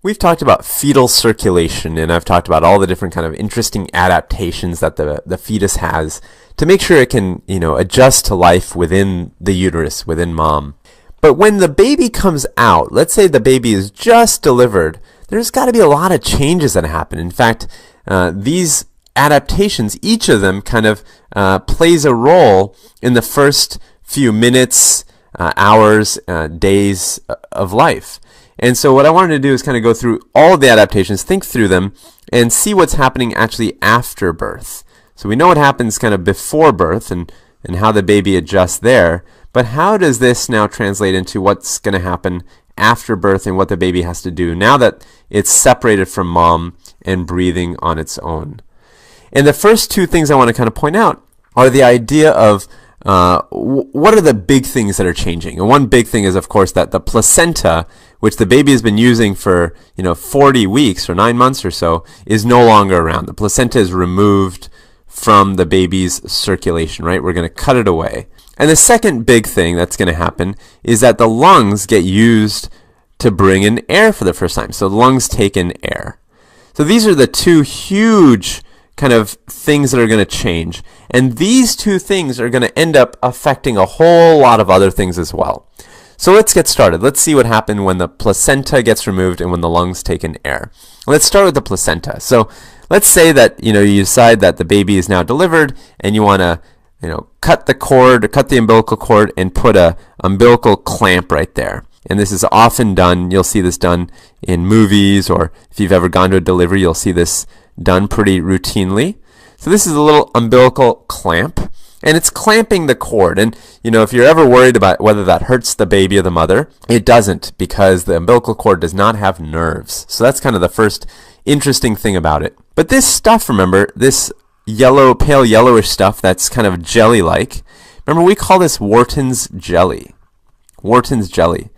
We've talked about fetal circulation, and I've talked about all the different kind of interesting adaptations that the fetus has to make sure it can, adjust to life within the uterus, within mom. But when the baby comes out, let's say the baby is just delivered, there's got to be a lot of changes that happen. In fact, these adaptations, each of them kind of plays a role in the first few minutes, hours, days of life. And so what I wanted to do is kind of go through all of the adaptations, think through them, and see what's happening actually after birth. So we know what happens kind of before birth and how the baby adjusts there, but how does this now translate into what's going to happen after birth and what the baby has to do now that it's separated from mom and breathing on its own? And the first two things I want to kind of point out are the idea of what are the big things that are changing? And one big thing is, of course, that the placenta, which the baby has been using for 40 weeks or 9 months or so, is no longer around. The placenta is removed from the baby's circulation, right? We're going to cut it away. And the second big thing that's going to happen is that the lungs get used to bring in air for the first time. So the lungs take in air. So these are the two huge kind of things that are going to change. And these two things are going to end up affecting a whole lot of other things as well. So let's get started. Let's see what happened when the placenta gets removed and when the lungs take in air. Let's start with the placenta. So let's say that you decide that the baby is now delivered and you want to cut the umbilical cord and put a umbilical clamp right there. And this is often done, you'll see this done in movies, or if you've ever gone to a delivery, you'll see this done pretty routinely. So this is a little umbilical clamp, and it's clamping the cord. And if you're ever worried about whether that hurts the baby or the mother, it doesn't, because the umbilical cord does not have nerves. So that's kind of the first interesting thing about it. But this stuff, remember, this pale yellowish stuff that's kind of jelly-like, remember, we call this Wharton's jelly. Wharton's jelly.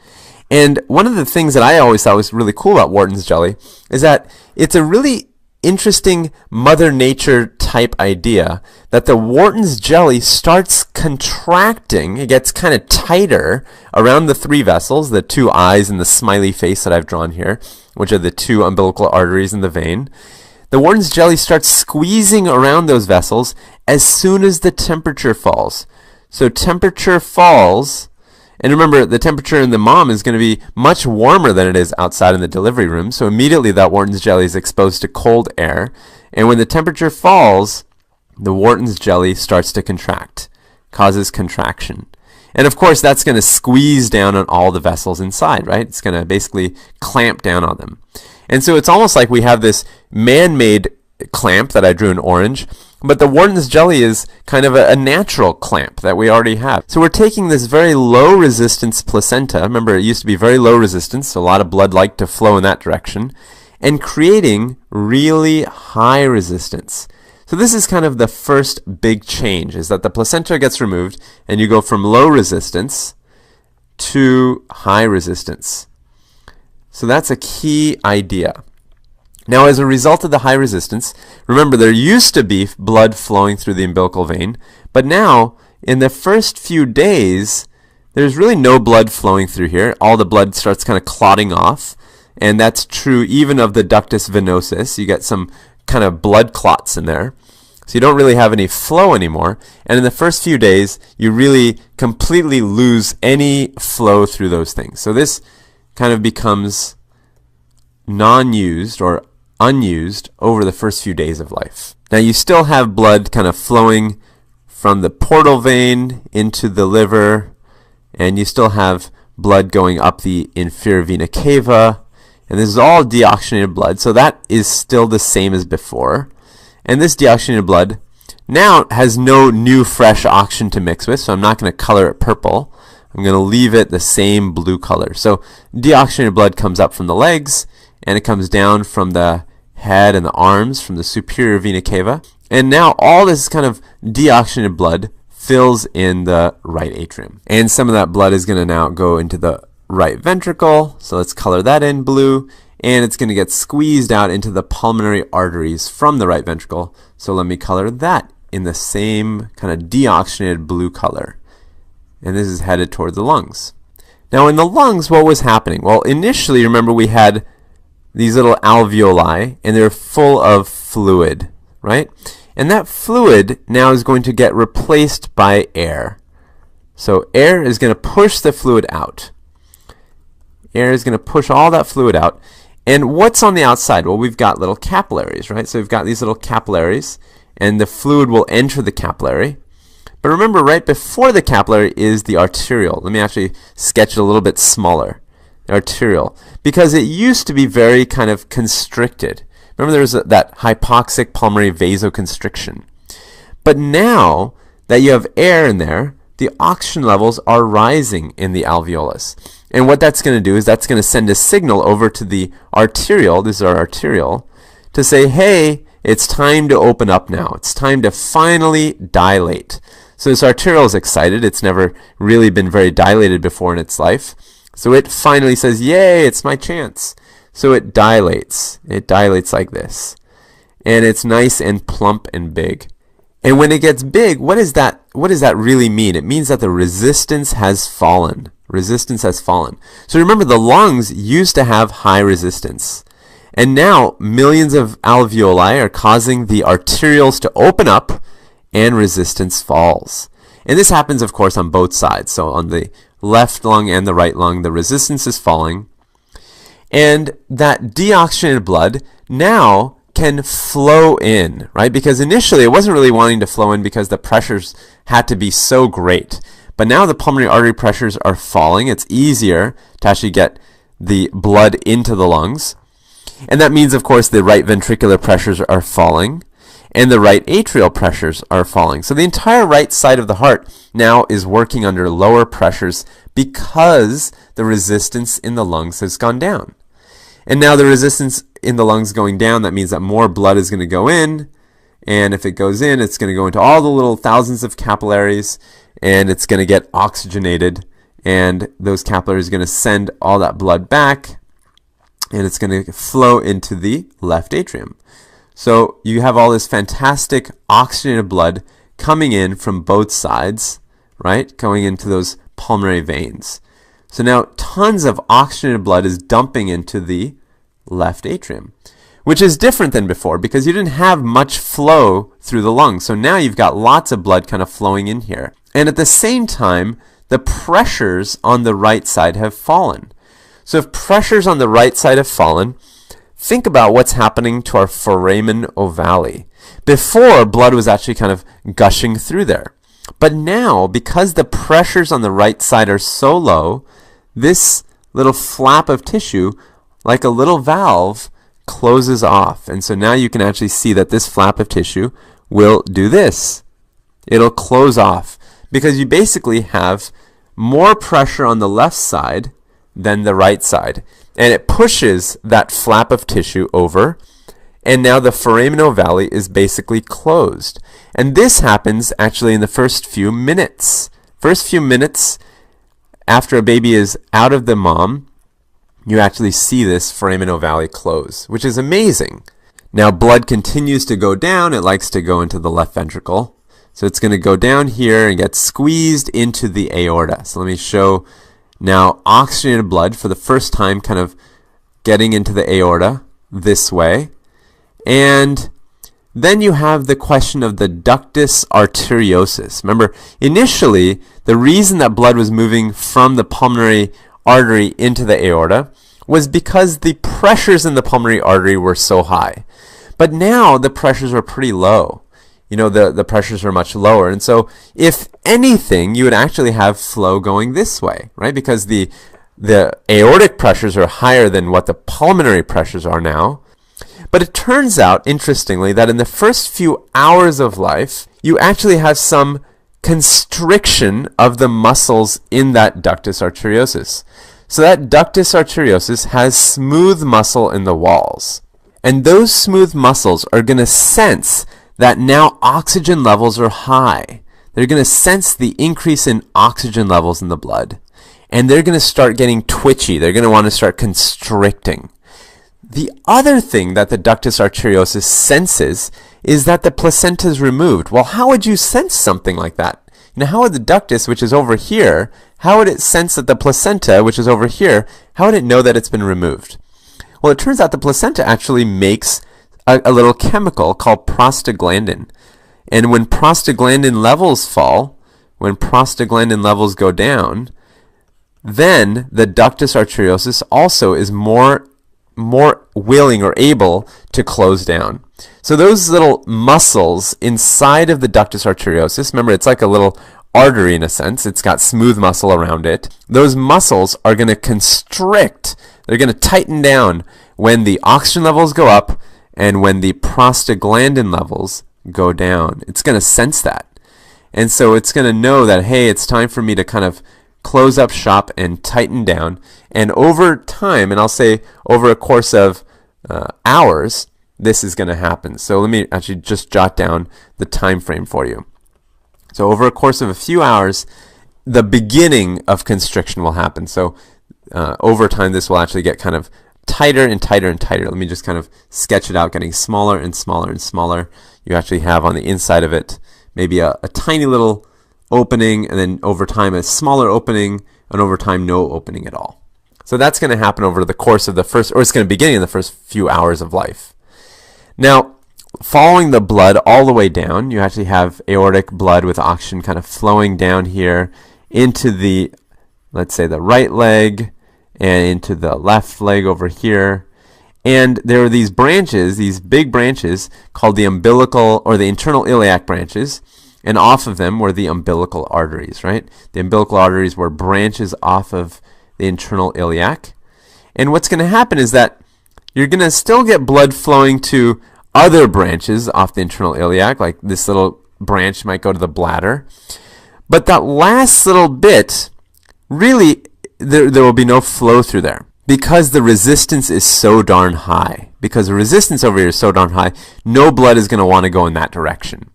And one of the things that I always thought was really cool about Wharton's jelly is that it's a really interesting Mother Nature type idea that the Wharton's jelly starts contracting. It gets kind of tighter around the three vessels, the two eyes and the smiley face that I've drawn here, which are the two umbilical arteries in the vein. The Wharton's jelly starts squeezing around those vessels as soon as the temperature falls. So temperature falls, and remember, the temperature in the mom is going to be much warmer than it is outside in the delivery room. So immediately that Wharton's jelly is exposed to cold air. And when the temperature falls, the Wharton's jelly starts to contract, causes contraction. And of course, that's going to squeeze down on all the vessels inside, right? It's going to basically clamp down on them. And so it's almost like we have this man-made clamp that I drew in orange, but the Wharton's jelly is kind of a natural clamp that we already have. So we're taking this very low resistance placenta, remember it used to be very low resistance, so a lot of blood liked to flow in that direction, and creating really high resistance. So this is kind of the first big change, is that the placenta gets removed and you go from low resistance to high resistance. So that's a key idea. Now, as a result of the high resistance, remember there used to be blood flowing through the umbilical vein, but now in the first few days, there's really no blood flowing through here. All the blood starts kind of clotting off, and that's true even of the ductus venosus. You get some kind of blood clots in there. So you don't really have any flow anymore. And in the first few days, you really completely lose any flow through those things. So this kind of becomes non-used or unused over the first few days of life. Now you still have blood kind of flowing from the portal vein into the liver, and you still have blood going up the inferior vena cava, and this is all deoxygenated blood, so that is still the same as before. And this deoxygenated blood now has no new fresh oxygen to mix with, so I'm not going to color it purple. I'm going to leave it the same blue color. So deoxygenated blood comes up from the legs, and it comes down from the head and the arms, from the superior vena cava. And now all this kind of deoxygenated blood fills in the right atrium. And some of that blood is going to now go into the right ventricle. So let's color that in blue. And it's going to get squeezed out into the pulmonary arteries from the right ventricle. So let me color that in the same kind of deoxygenated blue color. And this is headed toward the lungs. Now in the lungs, what was happening? Well, initially, remember, we had these little alveoli, and they're full of fluid, right? And that fluid now is going to get replaced by air. So air is going to push the fluid out. Air is going to push all that fluid out. And what's on the outside? Well, we've got little capillaries, right? So we've got these little capillaries, and the fluid will enter the capillary. But remember, right before the capillary is the arteriole. Let me actually sketch it a little bit smaller. The arteriole. Because it used to be very kind of constricted. Remember, there was that hypoxic pulmonary vasoconstriction. But now that you have air in there, the oxygen levels are rising in the alveolus. And what that's going to do is that's going to send a signal over to the arteriole, this is our arteriole, to say, hey, it's time to open up now. It's time to finally dilate. So this arteriole is excited. It's never really been very dilated before in its life. So it finally says, yay, it's my chance. So it dilates. It dilates like this. And it's nice and plump and big. And when it gets big, what does that really mean? It means that the resistance has fallen. Resistance has fallen. So remember, the lungs used to have high resistance. And now millions of alveoli are causing the arterioles to open up, and resistance falls. And this happens, of course, on both sides. So on the left lung and the right lung, the resistance is falling. And that deoxygenated blood now can flow in, right? Because initially it wasn't really wanting to flow in because the pressures had to be so great. But now the pulmonary artery pressures are falling. It's easier to actually get the blood into the lungs. And that means, of course, the right ventricular pressures are falling and the right atrial pressures are falling. So the entire right side of the heart now is working under lower pressures because the resistance in the lungs has gone down. And now the resistance in the lungs going down, that means that more blood is going to go in. And if it goes in, it's going to go into all the little thousands of capillaries, and it's going to get oxygenated. And those capillaries are going to send all that blood back, and it's going to flow into the left atrium. So you have all this fantastic oxygenated blood coming in from both sides, right? Going into those pulmonary veins. So now tons of oxygenated blood is dumping into the left atrium, which is different than before because you didn't have much flow through the lungs. So now you've got lots of blood kind of flowing in here. And at the same time, the pressures on the right side have fallen. So if pressures on the right side have fallen, think about what's happening to our foramen ovale. Before, blood was actually kind of gushing through there. But now, because the pressures on the right side are so low, this little flap of tissue, like a little valve, closes off. And so now you can actually see that this flap of tissue will do this. It'll close off because you basically have more pressure on the left side than the right side. And it pushes that flap of tissue over, and now the foramen ovale is basically closed. And this happens actually in the first few minutes. First few minutes after a baby is out of the mom, you actually see this foramen ovale close, which is amazing. Now blood continues to go down. It likes to go into the left ventricle. So it's going to go down here and get squeezed into the aorta. So let me show now oxygenated blood for the first time kind of getting into the aorta this way. And then you have the question of the ductus arteriosus. Remember, initially, the reason that blood was moving from the pulmonary artery into the aorta was because the pressures in the pulmonary artery were so high. But now the pressures are pretty low. You know, the pressures are much lower. And so if anything, you would actually have flow going this way, right? Because the aortic pressures are higher than what the pulmonary pressures are now. But it turns out, interestingly, that in the first few hours of life, you actually have some constriction of the muscles in that ductus arteriosus. So that ductus arteriosus has smooth muscle in the walls. And those smooth muscles are going to sense that now oxygen levels are high. They're going to sense the increase in oxygen levels in the blood. And they're going to start getting twitchy. They're going to want to start constricting. The other thing that the ductus arteriosus senses is that the placenta is removed. Well, how would you sense something like that? You know, how would the ductus, which is over here, how would it sense that the placenta, which is over here, how would it know that it's been removed? Well, it turns out the placenta actually makes a little chemical called prostaglandin. And when prostaglandin levels fall, when prostaglandin levels go down, then the ductus arteriosus also is more willing or able to close down. So those little muscles inside of the ductus arteriosus, remember it's like a little artery in a sense, it's got smooth muscle around it. Those muscles are going to constrict, they're going to tighten down when the oxygen levels go up and when the prostaglandin levels go down. It's going to sense that. And so it's going to know that, hey, it's time for me to kind of close up shop and tighten down. And over time, and I'll say over a course of hours, this is going to happen. So let me actually just jot down the time frame for you. So over a course of a few hours, the beginning of constriction will happen. So over time, this will actually get kind of tighter and tighter and tighter. Let me just kind of sketch it out, getting smaller and smaller and smaller. You actually have on the inside of it maybe a tiny little opening, and then over time a smaller opening, and over time no opening at all. So that's going to happen over the course of the first, or it's going to begin in the first few hours of life. Now, following the blood all the way down, you actually have aortic blood with oxygen kind of flowing down here into the, let's say, the right leg and into the left leg over here. And there are these branches, these big branches called the umbilical or the internal iliac branches, and off of them were the umbilical arteries, right? The umbilical arteries were branches off of the internal iliac. And what's going to happen is that you're going to still get blood flowing to other branches off the internal iliac, like this little branch might go to the bladder. But that last little bit, really, there will be no flow through there because the resistance is so darn high. Because the resistance over here is so darn high, no blood is going to want to go in that direction.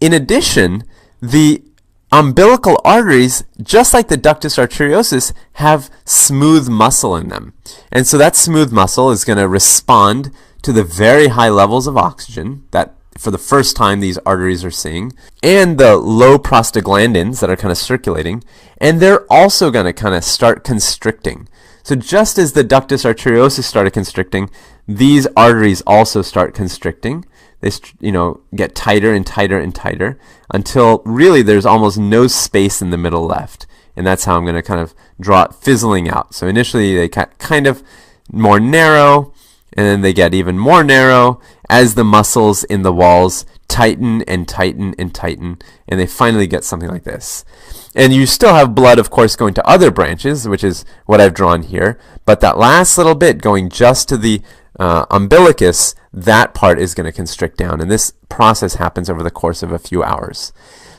In addition, the umbilical arteries, just like the ductus arteriosus, have smooth muscle in them. And so that smooth muscle is going to respond to the very high levels of oxygen that for the first time these arteries are seeing, and the low prostaglandins that are kind of circulating, and they're also going to kind of start constricting. So just as the ductus arteriosus started constricting, these arteries also start constricting. They get tighter and tighter and tighter until really there's almost no space in the middle left. And that's how I'm going to kind of draw it fizzling out. So initially they get kind of more narrow, and then they get even more narrow as the muscles in the walls tighten and tighten and tighten, and they finally get something like this. And you still have blood, of course, going to other branches, which is what I've drawn here, but that last little bit going just to the umbilicus, that part is going to constrict down, and this process happens over the course of a few hours.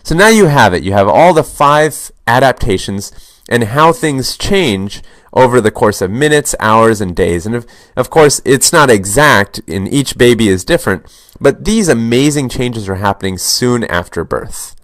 So now you have it. You have all the 5 adaptations and how things change over the course of minutes, hours, and days. And of course, it's not exact, and each baby is different, but these amazing changes are happening soon after birth.